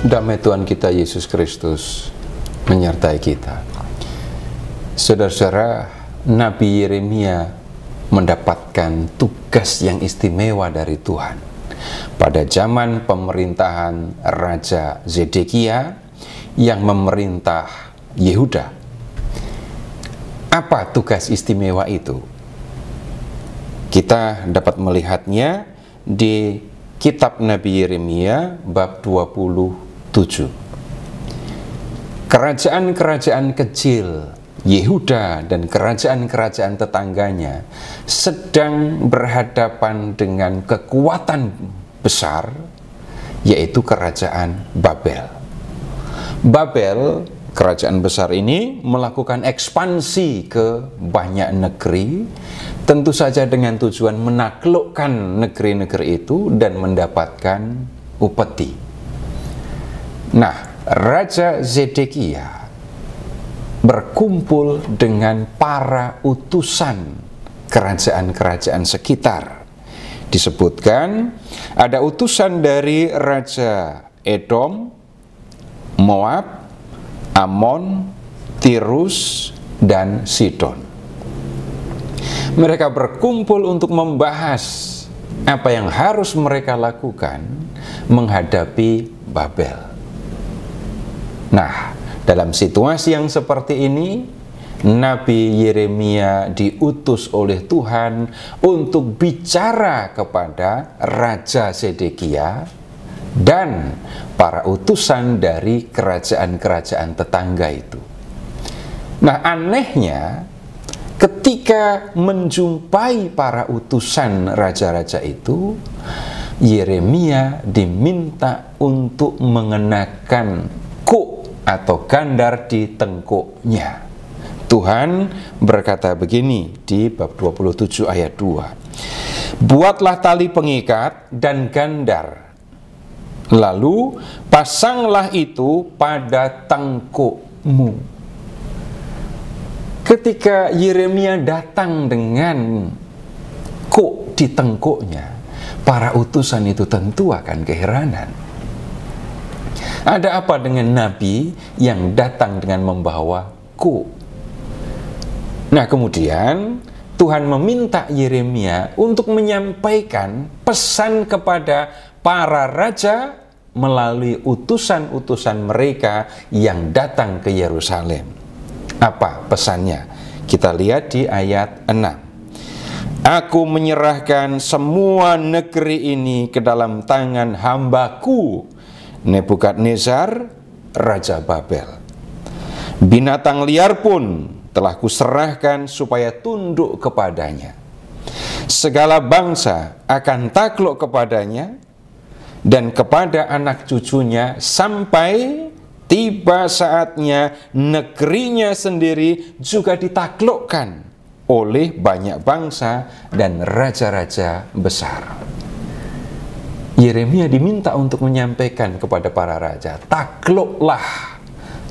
Damai Tuhan kita Yesus Kristus menyertai kita. Saudara-saudara, Nabi Yeremia mendapatkan tugas yang istimewa dari Tuhan. Pada zaman pemerintahan Raja Zedekia yang memerintah Yehuda. Apa tugas istimewa itu? Kita dapat melihatnya di kitab Nabi Yeremia bab 27. Kerajaan-kerajaan kecil Yehuda dan kerajaan-kerajaan tetangganya sedang berhadapan dengan kekuatan besar, yaitu kerajaan Babel. Babel, kerajaan besar ini melakukan ekspansi ke banyak negeri, tentu saja dengan tujuan menaklukkan negeri-negeri itu dan mendapatkan upeti. Nah, Raja Zedekia berkumpul dengan para utusan kerajaan-kerajaan sekitar. Disebutkan ada utusan dari Raja Edom, Moab, Amon, Tirus, dan Sidon. Mereka berkumpul untuk membahas apa yang harus mereka lakukan menghadapi Babel. Nah, dalam situasi yang seperti ini, Nabi Yeremia diutus oleh Tuhan untuk bicara kepada Raja Zedekia dan para utusan dari kerajaan-kerajaan tetangga itu. Nah, anehnya, ketika menjumpai para utusan raja-raja itu, Yeremia diminta untuk mengenakan kuk atau gandar di tengkuknya. Tuhan berkata begini di bab 27 ayat 2. Buatlah tali pengikat dan gandar, lalu pasanglah itu pada tengkukmu. Ketika Yeremia datang dengan kuk di tengkuknya, para utusan itu tentu akan keheranan. Ada apa dengan nabi yang datang dengan membawa kuk? Nah, kemudian Tuhan meminta Yeremia untuk menyampaikan pesan kepada para raja melalui utusan-utusan mereka yang datang ke Yerusalem. Apa pesannya? Kita lihat di ayat 6. Aku menyerahkan semua negeri ini ke dalam tangan hambaku Nebukadnezar, Raja Babel. Binatang liar pun telah kuserahkan supaya tunduk kepadanya. Segala bangsa akan takluk kepadanya dan kepada anak cucunya sampai tiba saatnya negerinya sendiri juga ditaklukkan oleh banyak bangsa dan raja-raja besar. Yeremia diminta untuk menyampaikan kepada para raja, takluklah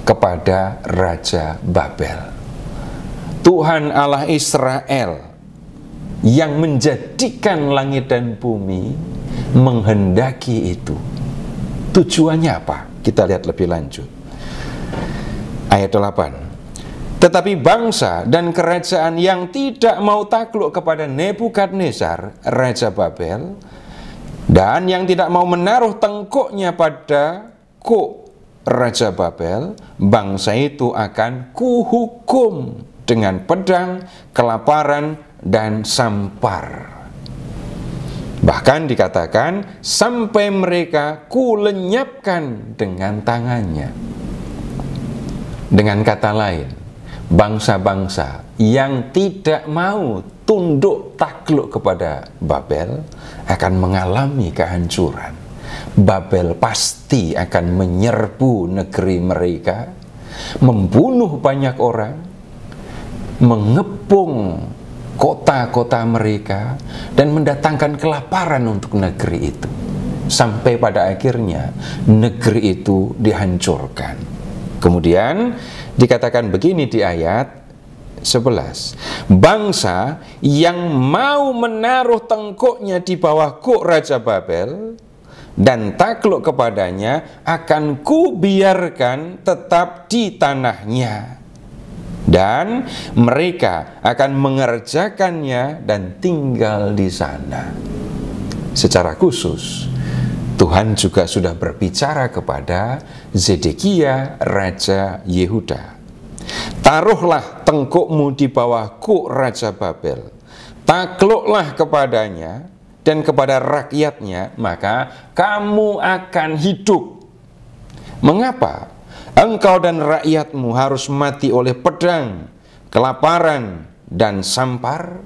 kepada Raja Babel. Tuhan Allah Israel yang menjadikan langit dan bumi menghendaki itu. Tujuannya apa? Kita lihat lebih lanjut. Ayat 8. Tetapi bangsa dan kerajaan yang tidak mau takluk kepada Nebukadnezar, Raja Babel, dan yang tidak mau menaruh tengkuknya pada kuk Raja Babel, bangsa itu akan kuhukum dengan pedang, kelaparan, dan sampar. Bahkan dikatakan sampai mereka kulenyapkan dengan tangannya. Dengan kata lain, bangsa-bangsa yang tidak mau tunduk takluk kepada Babel akan mengalami kehancuran. Babel pasti akan menyerbu negeri mereka, membunuh banyak orang, mengepung kota-kota mereka, dan mendatangkan kelaparan untuk negeri itu. Sampai pada akhirnya negeri itu dihancurkan. Kemudian dikatakan begini di ayat 11. Bangsa yang mau menaruh tengkuknya di bawah kuk Raja Babel dan takluk kepadanya akan kubiarkan tetap di tanahnya, dan mereka akan mengerjakannya dan tinggal di sana. Secara khusus, Tuhan juga sudah berbicara kepada Zedekia, Raja Yehuda. Taruhlah tengkukmu di bawah kuk Raja Babel, takluklah kepadanya dan kepada rakyatnya, maka kamu akan hidup. Mengapa engkau dan rakyatmu harus mati oleh pedang, kelaparan, dan sampar?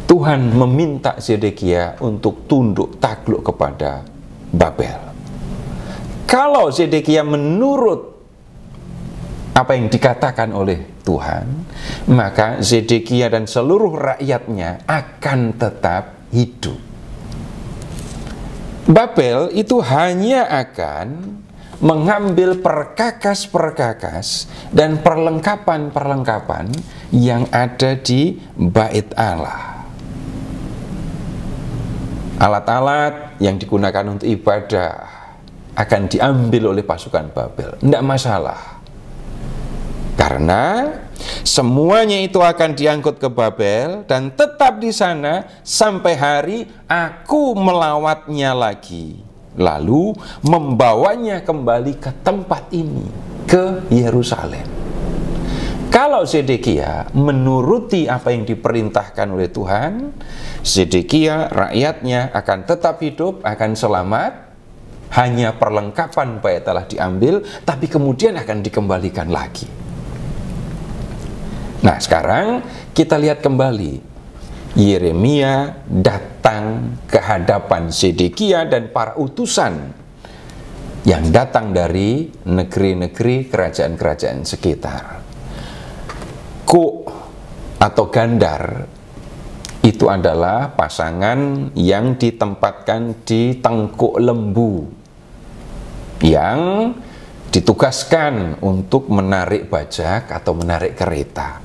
Tuhan meminta Zedekia untuk tunduk takluk kepada Babel. Kalau Zedekia menurut apa yang dikatakan oleh Tuhan, maka Zedekia dan seluruh rakyatnya akan tetap hidup. Babel itu hanya akan mengambil perkakas-perkakas dan perlengkapan-perlengkapan yang ada di bait Allah. Alat-alat yang digunakan untuk ibadah akan diambil oleh pasukan Babel. Tidak masalah, karena semuanya itu akan diangkut ke Babel dan tetap di sana sampai hari aku melawatnya lagi, lalu membawanya kembali ke tempat ini, ke Yerusalem. Kalau Zedekia menuruti apa yang diperintahkan oleh Tuhan, Zedekia, rakyatnya akan tetap hidup, akan selamat. Hanya perlengkapan bait Allah diambil, tapi kemudian akan dikembalikan lagi. Nah, sekarang kita lihat kembali. Yeremia datang ke hadapan Zedekia dan para utusan yang datang dari negeri-negeri kerajaan-kerajaan sekitar. Kuk atau gandar itu adalah pasangan yang ditempatkan di tengkuk lembu yang ditugaskan untuk menarik bajak atau menarik kereta.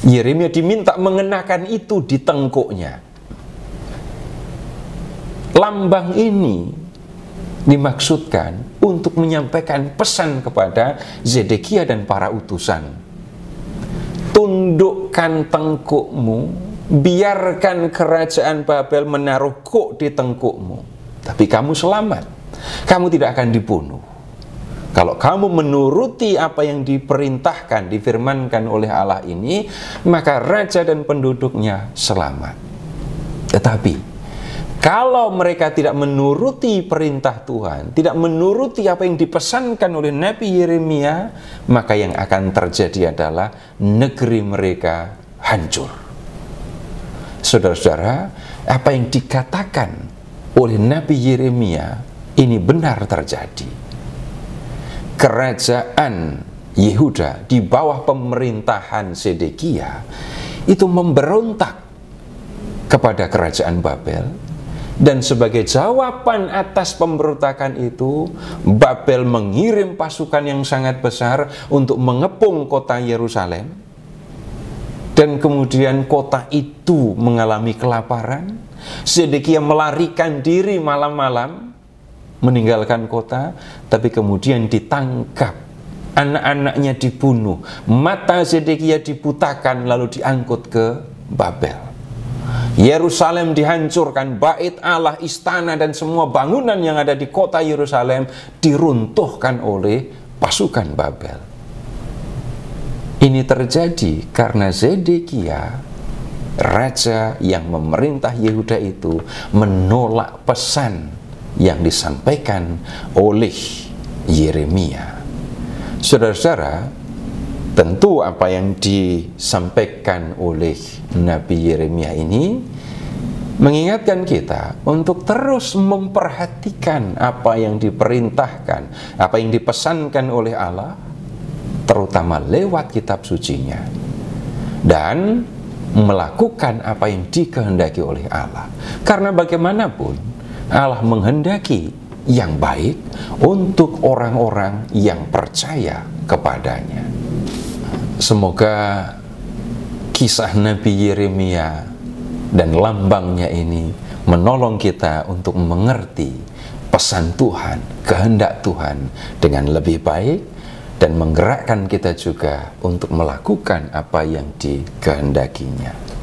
Yeremia diminta mengenakan itu di tengkuknya. Lambang ini dimaksudkan untuk menyampaikan pesan kepada Zedekia dan para utusan. Tundukkan tengkukmu, biarkan kerajaan Babel menaruh kuk di tengkukmu, tapi kamu selamat, kamu tidak akan dibunuh. Kalau kamu menuruti apa yang diperintahkan, difirmankan oleh Allah ini, maka raja dan penduduknya selamat. Tetapi kalau mereka tidak menuruti perintah Tuhan, tidak menuruti apa yang dipesankan oleh Nabi Yeremia, maka yang akan terjadi adalah negeri mereka hancur. Saudara-saudara, apa yang dikatakan oleh Nabi Yeremia ini benar terjadi. Kerajaan Yehuda di bawah pemerintahan Zedekia itu memberontak kepada kerajaan Babel. Dan sebagai jawaban atas pemberontakan itu, Babel mengirim pasukan yang sangat besar untuk mengepung kota Yerusalem. Dan kemudian kota itu mengalami kelaparan. Zedekia melarikan diri malam-malam, meninggalkan kota, tapi kemudian ditangkap. Anak-anaknya dibunuh, mata Zedekia dibutakan, lalu diangkut ke Babel. Yerusalem dihancurkan, bait Allah, istana, dan semua bangunan yang ada di kota Yerusalem diruntuhkan oleh pasukan Babel. Ini terjadi karena Zedekia, raja yang memerintah Yehuda itu, menolak pesan yang disampaikan oleh Yeremia. Saudara-saudara, tentu apa yang disampaikan oleh Nabi Yeremia ini mengingatkan kita untuk terus memperhatikan apa yang diperintahkan, apa yang dipesankan oleh Allah, terutama lewat kitab sucinya, dan melakukan apa yang dikehendaki oleh Allah. Karena bagaimanapun Allah menghendaki yang baik untuk orang-orang yang percaya kepadanya. Semoga kisah Nabi Yeremia dan lambangnya ini menolong kita untuk mengerti pesan Tuhan, kehendak Tuhan dengan lebih baik, dan menggerakkan kita juga untuk melakukan apa yang dikehendakinya.